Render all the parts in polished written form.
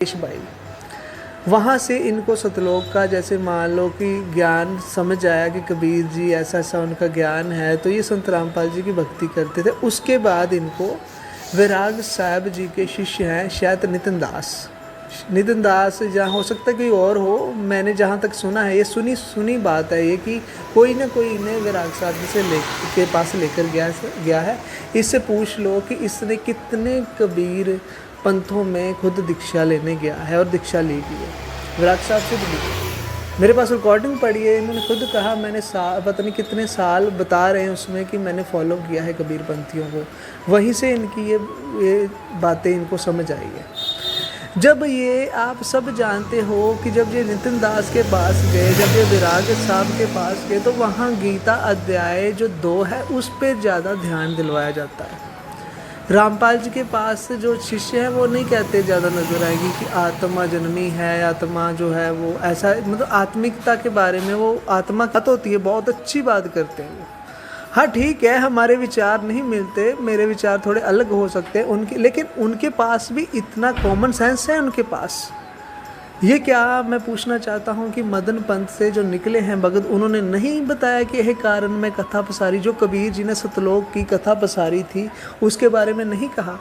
राकेश भाई। वहाँ से इनको सतलोक का जैसे मान लो कि ज्ञान समझ आया कि कबीर जी ऐसा ऐसा उनका ज्ञान है, तो ये संत रामपाल जी की भक्ति करते थे। उसके बाद इनको वैराग साहब जी के शिष्य हैं शायद नितिन दास जहाँ हो सकता है कोई और हो, मैंने जहाँ तक सुना है, ये सुनी बात है ये कि कोई ना कोई इन्हें वैराग साहब जी से के पास लेकर गया है। इससे पूछ लो कि इसने कितने कबीर पंथों में खुद दीक्षा लेने गया है और दीक्षा ली भी है, वैराग साहब से भी ली। मेरे पास रिकॉर्डिंग पड़ी है, इन्होंने खुद कहा मैंने पता नहीं कितने साल बता रहे हैं उसमें कि मैंने फॉलो किया है कबीर पंथियों को। वहीं से इनकी ये बातें इनको समझ आई है। जब ये आप सब जानते हो कि जब ये नितिन दास के पास गए, जब ये वैराग साहब के पास गए, तो वहाँ गीता अध्याय जो 2 है उस पर ज़्यादा ध्यान दिलवाया जाता है। रामपाल जी के पास जो शिष्य हैं वो नहीं कहते ज़्यादा नज़र आएगी कि आत्मा जन्मी है, आत्मा जो है वो ऐसा, मतलब आत्मिकता के बारे में वो आत्मा कत होती है, बहुत अच्छी बात करते हैं वो। हाँ ठीक है, हमारे विचार नहीं मिलते, मेरे विचार थोड़े अलग हो सकते हैं उनके, लेकिन उनके पास भी इतना कॉमन सेंस है उनके पास। ये क्या मैं पूछना चाहता हूँ कि मदन पंथ से जो निकले हैं भगत, उन्होंने नहीं बताया कि यह कारण में कथा पसारी, जो कबीर जी ने सतलोक की कथा पसारी थी उसके बारे में नहीं कहा।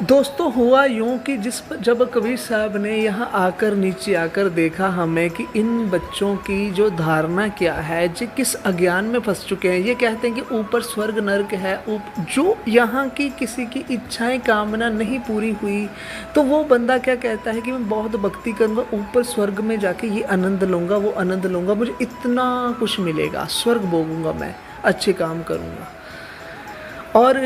दोस्तों हुआ यूँ कि जब कबीर साहब ने यहाँ आकर नीचे आकर देखा हमें कि इन बच्चों की जो धारणा क्या है, जो किस अज्ञान में फंस चुके हैं। ये कहते हैं कि ऊपर स्वर्ग नर्क है, जो यहाँ की किसी की इच्छाएं कामना नहीं पूरी हुई तो वो बंदा क्या कहता है कि मैं बहुत भक्ति करूँगा, ऊपर स्वर्ग में जाके ये आनंद लूँगा, वो आनंद लूँगा, मुझे इतना कुछ मिलेगा, स्वर्ग भोगूँगा, मैं अच्छे काम करूँगा। और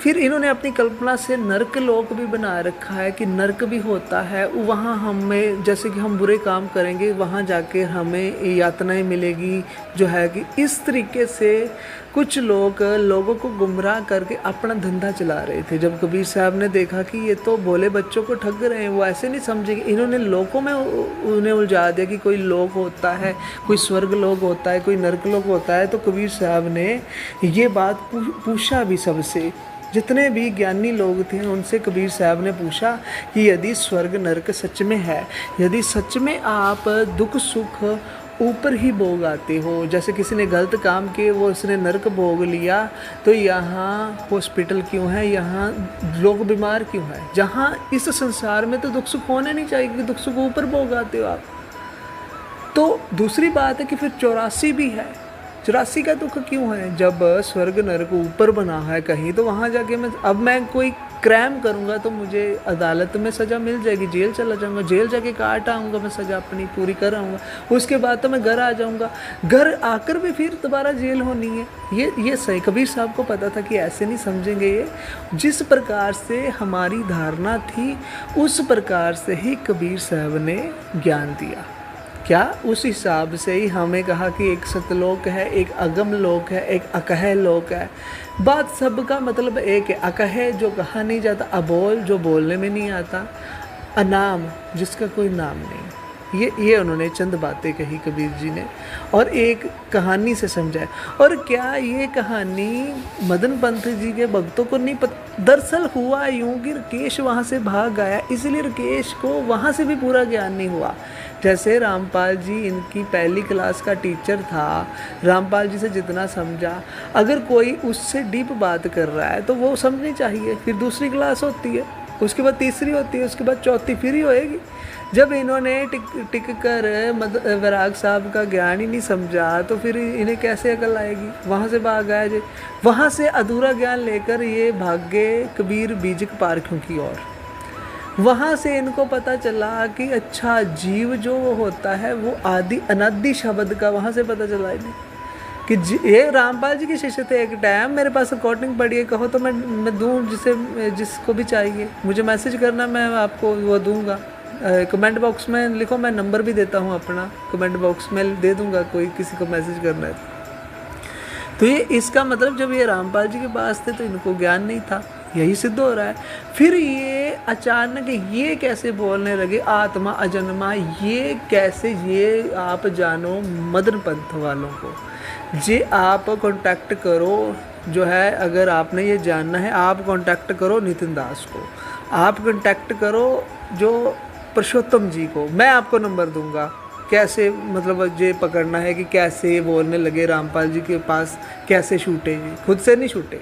फिर इन्होंने अपनी कल्पना से नर्क लोक भी बना रखा है कि नर्क भी होता है, वहाँ हमें जैसे कि हम बुरे काम करेंगे वहाँ जाके हमें यातनाएं मिलेगी, जो है कि इस तरीके से कुछ लोगों को गुमराह करके अपना धंधा चला रहे थे। जब कबीर साहब ने देखा कि ये तो भोले बच्चों को ठग रहे हैं, वो ऐसे नहीं समझेंगे, इन्होंने लोकों में उन्हें उलझा दिया कि कोई लोक होता है, कोई स्वर्ग लोक होता है, कोई नर्क लोक होता है। तो कबीर साहब ने ये बात पूछा भी सबसे, जितने भी ज्ञानी लोग थे उनसे कबीर साहब ने पूछा कि यदि स्वर्ग नर्क सच में है, यदि सच में आप दुख सुख ऊपर ही भोग आते हो, जैसे किसी ने गलत काम किए वो उसने नर्क भोग लिया, तो यहाँ हॉस्पिटल क्यों है, यहाँ लोग बीमार क्यों है, जहाँ इस संसार में तो दुख सुख होने नहीं चाहिए कि दुख सुख ऊपर भोग आते हो आप। तो दूसरी बात है कि फिर 84 भी है, 84 का दुख क्यों है, जब स्वर्ग नरक ऊपर बना है कहीं, तो वहाँ जाके मैं कोई क्राइम करूँगा तो मुझे अदालत में सज़ा मिल जाएगी, जेल चला जाऊँगा, जेल जाके काट आऊँगा, मैं सज़ा अपनी पूरी कर आऊँगा, उसके बाद तो मैं घर आ जाऊँगा, घर आकर भी फिर दोबारा जेल होनी है। ये सही कबीर साहब को पता था कि ऐसे नहीं समझेंगे ये, जिस प्रकार से हमारी धारणा थी उस प्रकार से ही कबीर साहब ने ज्ञान दिया। क्या उस हिसाब से ही हमें कहा कि एक सतलोक है, एक अगम लोक है, एक अकह लोक है। बात सबका मतलब एक है, अकह जो कहा नहीं जाता, अबोल जो बोलने में नहीं आता, अनाम जिसका कोई नाम नहीं। ये उन्होंने चंद बातें कही कबीर जी ने और एक कहानी से समझाया। और क्या ये कहानी मदन पंथ जी के भक्तों को नहीं पता? दरअसल हुआ यूँ कि राकेश वहाँ से भाग आया, इसलिए राकेश को वहाँ से भी पूरा ज्ञान नहीं हुआ। जैसे रामपाल जी इनकी पहली क्लास का टीचर था, रामपाल जी से जितना समझा, अगर कोई उससे डीप बात कर रहा है तो वो समझनी चाहिए। फिर दूसरी क्लास होती है, उसके बाद तीसरी होती है, उसके बाद चौथी फिर ही होएगी। जब इन्होंने टिक कर वैराग साहब का ज्ञान ही नहीं समझा तो फिर इन्हें कैसे अकल आएगी? वहाँ से भाग आया जी, वहाँ से अधूरा ज्ञान लेकर ये भागे कबीर बीजक पार्कों की ओर। वहाँ से इनको पता चला कि अच्छा जीव जो होता है वो आदि अनादि शब्द का, वहाँ से पता चला इन्हें कि ये रामपाल जी के शिष्य थे। एक टाइम मेरे पास रिकॉर्डिंग पड़ी है, कहो तो मैं दूँ जिसको भी चाहिए, मुझे मैसेज करना, मैं आपको वो दूँगा। कमेंट बॉक्स में लिखो, मैं नंबर भी देता हूँ अपना, कमेंट बॉक्स में दे दूँगा, कोई किसी को मैसेज करना है तो। ये इसका मतलब जब ये रामपाल जी के पास थे तो इनको ज्ञान नहीं था, यही सिद्ध हो रहा है। फिर ये अचानक ये कैसे बोलने लगे आत्मा अजन्मा, ये कैसे, ये आप जानो मदन पंथ वालों को, जे आप कांटेक्ट करो, जो है अगर आपने ये जानना है आप कांटेक्ट करो नितिन दास को, आप कांटेक्ट करो जो पुरुषोत्तम जी को, मैं आपको नंबर दूंगा कैसे मतलब ये पकड़ना है कि कैसे बोलने लगे रामपाल जी के पास, कैसे छूटे जी, खुद से नहीं छूटे।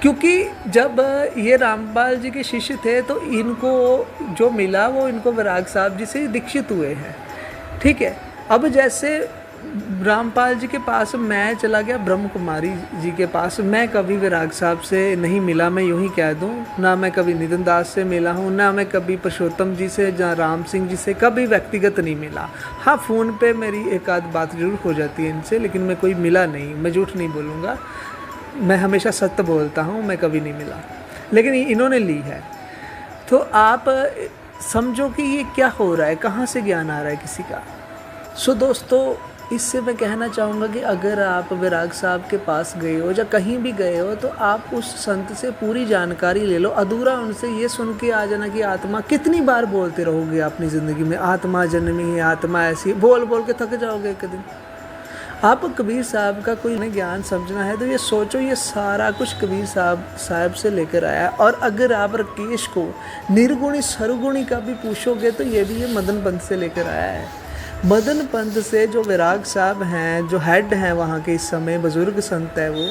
क्योंकि जब ये रामपाल जी के शिष्य थे तो इनको जो मिला वो इनको विराग साहब जी से दीक्षित हुए हैं, ठीक है। अब जैसे रामपाल जी के पास मैं चला गया ब्रह्म कुमारी जी के पास, मैं कभी विराग साहब से नहीं मिला, मैं यूँ ही कह दूँ, ना मैं कभी नितिन दास से मिला हूँ, ना मैं कभी पुरुषोत्तम जी से या राम सिंह जी से कभी व्यक्तिगत नहीं मिला। हाँ, फ़ोन पे मेरी एक आध बात ज़रूर हो जाती है इनसे, लेकिन मैं कोई मिला नहीं, मैं झूठ नहीं बोलूँगा, मैं हमेशा सत्य बोलता हूँ, मैं कभी नहीं मिला, लेकिन इन्होंने ली है। तो आप समझो कि ये क्या हो रहा है, कहाँ से ज्ञान आ रहा है किसी का। सो दोस्तों, इससे मैं कहना चाहूँगा कि अगर आप विराग साहब के पास गए हो या कहीं भी गए हो तो आप उस संत से पूरी जानकारी ले लो। अधूरा उनसे ये सुन के आ जाना कि आत्मा, कितनी बार बोलते रहोगे अपनी ज़िंदगी में, आत्मा जन्मी है, आत्मा ऐसी, बोल बोल के थक जाओगे एक दिन। आप कबीर साहब का कोई ज्ञान समझना है तो ये सोचो ये सारा कुछ कबीर साहब से लेकर आया। और अगर आप राकेश को निर्गुणी सर्वगुणी का भी पूछोगे तो ये भी ये मदन पंथ से लेकर आया है। मदन पंथ से जो विराग साहब हैं, जो हेड हैं वहाँ के इस समय, बुजुर्ग संत है वो,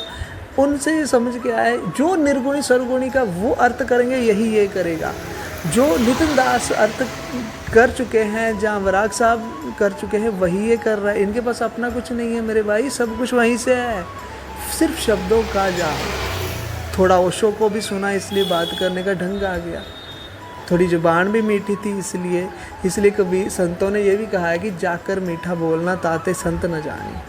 उनसे ये समझ के आए जो निर्गुणी सर्वगुणी का वो अर्थ करेंगे यही ये करेगा। जो नितिन दास अर्थ कर चुके हैं, जहाँ विराग साहब कर चुके हैं, वही ये कर रहा है। इनके पास अपना कुछ नहीं है मेरे भाई, सब कुछ वहीं से है, सिर्फ शब्दों का जादू। थोड़ा ओशो को भी सुना इसलिए बात करने का ढंग आ गया, थोड़ी जुबान भी मीठी थी इसलिए कभी संतों ने ये भी कहा है कि जाकर मीठा बोलना ताते संत न जाने,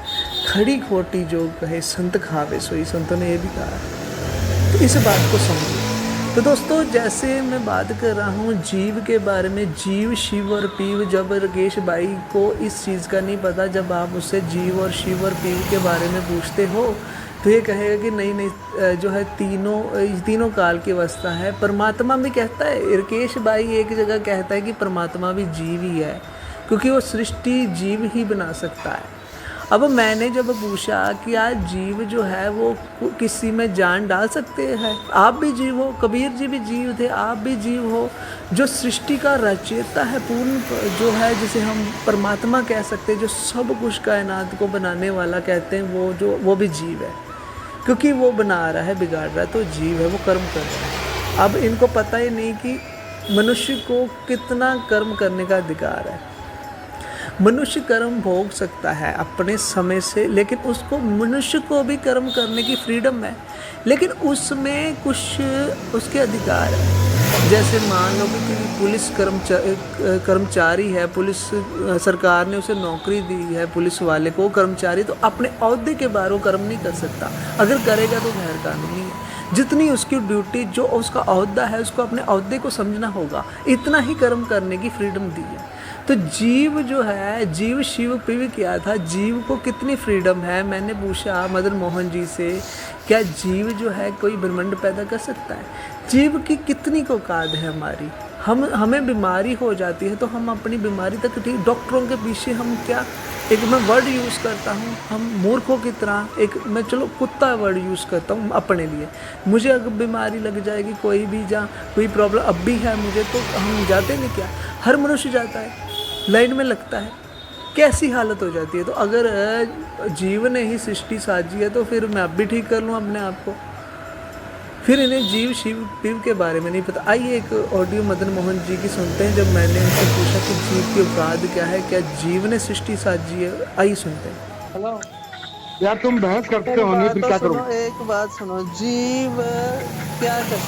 खड़ी खोटी जो कहे संत खावे सोई, संतों ने ये भी कहा है। तो इस बात को समझो। तो दोस्तों, जैसे मैं बात कर रहा हूँ जीव के बारे में, जीव शिव और पीव, जब राकेश भाई को इस चीज़ का नहीं पता, जब आप उससे जीव और शिव और पीव के बारे में पूछते हो तो ये कहेगा कि नहीं जो है तीनों काल की अवस्था है। परमात्मा भी कहता है, राकेश भाई एक जगह कहता है कि परमात्मा भी जीव ही है, क्योंकि वो सृष्टि जीव ही बना सकता है। अब मैंने जब पूछा कि आज जीव जो है वो किसी में जान डाल सकते हैं, आप भी जीव हो, कबीर जी भी जीव थे, आप भी जीव हो, जो सृष्टि का रचयिता है पूर्ण, जो है जिसे हम परमात्मा कह सकते हैं, जो सब कुछ कायनात को बनाने वाला कहते हैं, वो भी जीव है, क्योंकि वो बना रहा है, बिगाड़ रहा है, तो जीव है, वो कर्म कर रहा है। अब इनको पता ही नहीं कि मनुष्य को कितना कर्म करने का अधिकार है। मनुष्य कर्म भोग सकता है अपने समय से, लेकिन उसको, मनुष्य को भी कर्म करने की फ्रीडम है, लेकिन उसमें कुछ उसके अधिकार है। जैसे मान लो कि पुलिस कर्मचारी है, पुलिस सरकार ने उसे नौकरी दी है, पुलिस वाले को कर्मचारी, तो अपने ओहदे के बाहर वो कर्म नहीं कर सकता, अगर करेगा तो गैर कानूनी है। जितनी उसकी ड्यूटी, जो उसका ओहदा है, उसको अपने ओहदे को समझना होगा, इतना ही कर्म करने की फ्रीडम दी है। तो जीव जो है, जीव शिव पीव किया था, जीव को कितनी फ्रीडम है। मैंने पूछा मदन मोहन जी से, क्या जीव जो है कोई ब्रह्मांड पैदा कर सकता है? जीव की कितनी औकात है हमारी। हमें बीमारी हो जाती है तो हम अपनी बीमारी तक ठीक, डॉक्टरों के पीछे हम क्या, एक मैं वर्ड यूज़ करता हूँ, हम मूर्खों की तरह, एक मैं चलो कुत्ता वर्ड यूज़ करता हूँ अपने लिए। मुझे अगर बीमारी लग जाएगी कोई भी, जहाँ कोई प्रॉब्लम अब भी है मुझे, तो हम जाते नहीं क्या, हर मनुष्य जाता है, लाइन में लगता है, कैसी हालत हो जाती है। तो अगर जीव ने ही सृष्टि साजी है तो फिर मैं अब भी ठीक कर लूँ अपने आप को। फिर इन्हें जीव शिव पीव के बारे में नहीं पता। आइए एक ऑडियो मदन मोहन जी की सुनते हैं, जब मैंने उनसे पूछा कि जीव की औकात क्या है, क्या जीव ने सृष्टि साजी है। आइए सुनते हैं। हेलो यार, तुम बहस करते हो नहीं, फिर क्या करूं? एक बात सुनो, जीव क्या कर सकते